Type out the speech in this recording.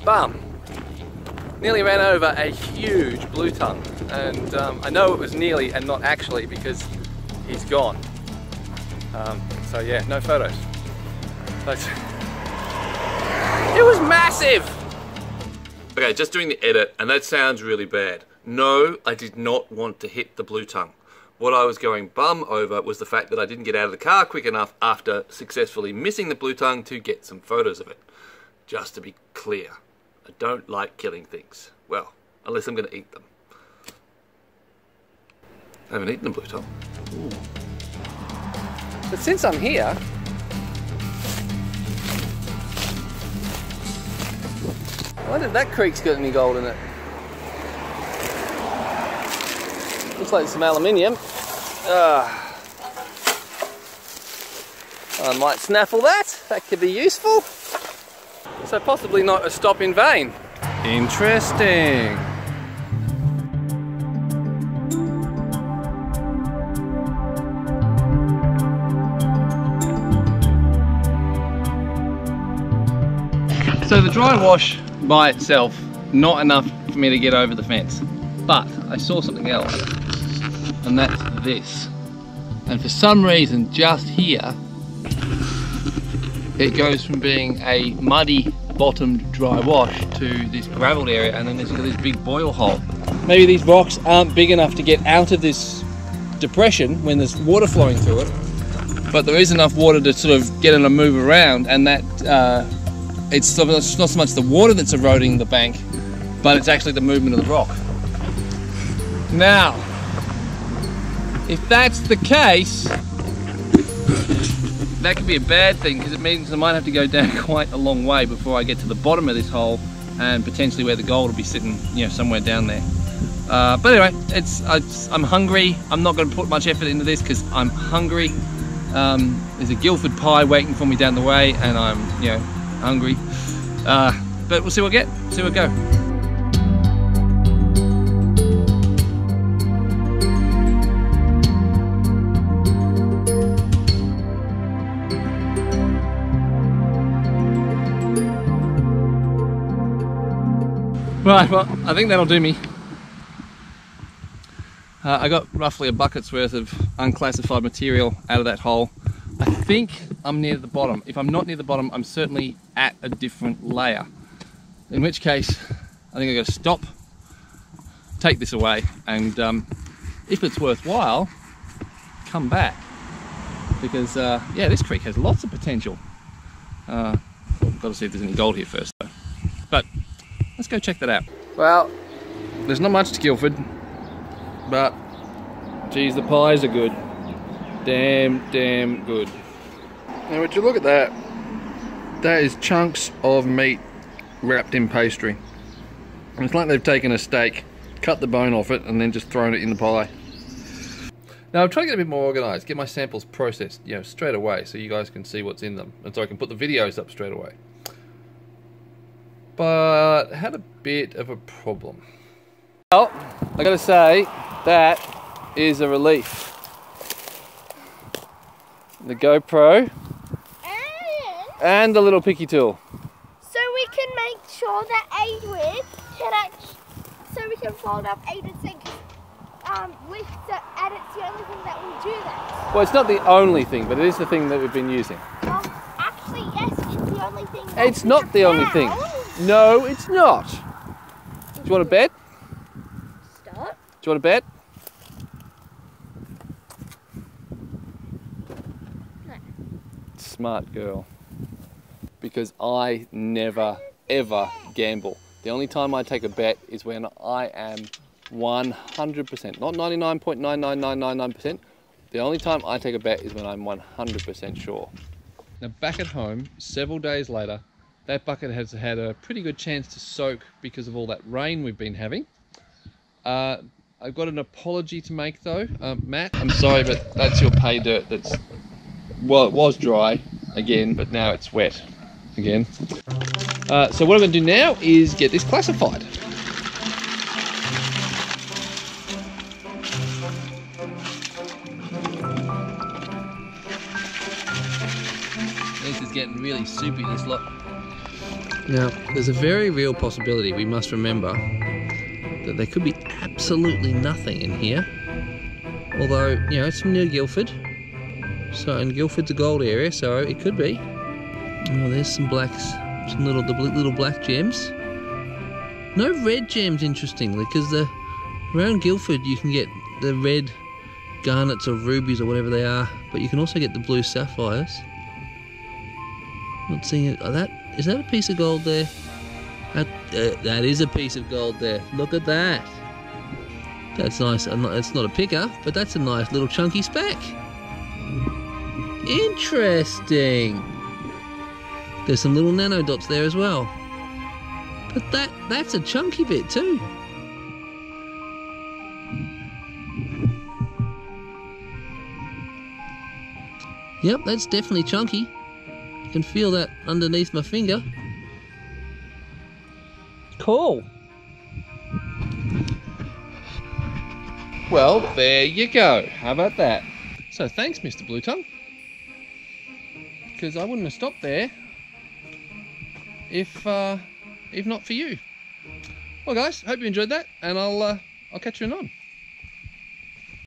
Bum! Nearly ran over a huge blue tongue, and I know it was nearly and not actually because he's gone. So yeah, no photos. But it was massive! Okay, just doing the edit, and that sounds really bad. No, I did not want to hit the blue tongue. What I was going bum over was the fact that I didn't get out of the car quick enough after successfully missing the blue tongue to get some photos of it. Just to be clear, I don't like killing things. Well, unless I'm going to eat them. I haven't eaten a blue tongue. Ooh. But since I'm here, I wonder if that creek's got any gold in it. Looks like some aluminium. I might snaffle that. That could be useful. So possibly not a stop in vain. Interesting. So the dry wash by itself, not enough for me to get over the fence. But I saw something else, and that's this. And for some reason, just here, it goes from being a muddy bottomed dry wash to this gravelled area, and then there's got this big boil hole. Maybe these rocks aren't big enough to get out of this depression when there's water flowing through it, but there is enough water to sort of get it to move around, and that it's not so much the water that's eroding the bank, but it's actually the movement of the rock. Now, if that's the case, that could be a bad thing, because it means I might have to go down quite a long way before I get to the bottom of this hole, and potentially where the gold will be sitting, you know, somewhere down there. But anyway, I'm hungry. I'm not going to put much effort into this because I'm hungry. There's a Guildford pie waiting for me down the way, and I'm, you know, hungry. But we'll see what we get. See what we go. Right, well, I think that'll do me. I got roughly a bucket's worth of unclassified material out of that hole. I think I'm near the bottom. If I'm not near the bottom, I'm certainly at a different layer. In which case, I think I've got to stop, take this away, and if it's worthwhile, come back. Because, yeah, this creek has lots of potential. Got to see if there's any gold here first, though. But let's go check that out. Well, there's not much to Guildford, but geez, the pies are good. Damn good. Now would you look at that? That is chunks of meat wrapped in pastry. It's like they've taken a steak, cut the bone off it, and then just thrown it in the pie. Now I'm trying to get a bit more organised, get my samples processed, you know, straight away, so you guys can see what's in them, and so I can put the videos up straight away. But I had a bit of a problem. Well, I gotta say, that is a relief. The GoPro and the little picky tool. So we can make sure that Adrian can actually, so we can fold up Adrian's thing, and it's the only thing that will do that. Well, it's not the only thing, but it is the thing that we've been using. Actually, yes, it's the only thing. It's not the only thing. No, it's not. Do you want a bet? Start. Do you want a bet? No. Smart girl. Because I never, ever gamble. The only time I take a bet is when I am 100%, not 99.99999%. The only time I take a bet is when I'm 100% sure. Now back at home, several days later, that bucket has had a pretty good chance to soak because of all that rain we've been having. I've got an apology to make though. Matt, I'm sorry, but that's your pay dirt that's, well, it was dry again, but now it's wet again. So what I'm going to do now is get this classified. This is getting really soupy, this lot. Now, there's a very real possibility, we must remember, that there could be absolutely nothing in here. Although, you know, it's from near Guildford. So, and Guildford's a gold area, so it could be. Oh, there's some blacks, some little black gems. No red gems, interestingly, because around Guildford you can get the red garnets or rubies or whatever they are, but you can also get the blue sapphires. Not seeing it. Is that a piece of gold there? That is a piece of gold there. Look at that. That's nice. It's not a picker, but that's a nice little chunky speck. Interesting. There's some little nano dots there as well. But that's a chunky bit too. Yep, that's definitely chunky. I can feel that underneath my finger. Cool. Well, there you go. How about that? So thanks, Mr. Blue Tongue. Because I wouldn't have stopped there if not for you. Well guys, hope you enjoyed that, and I'll catch you on.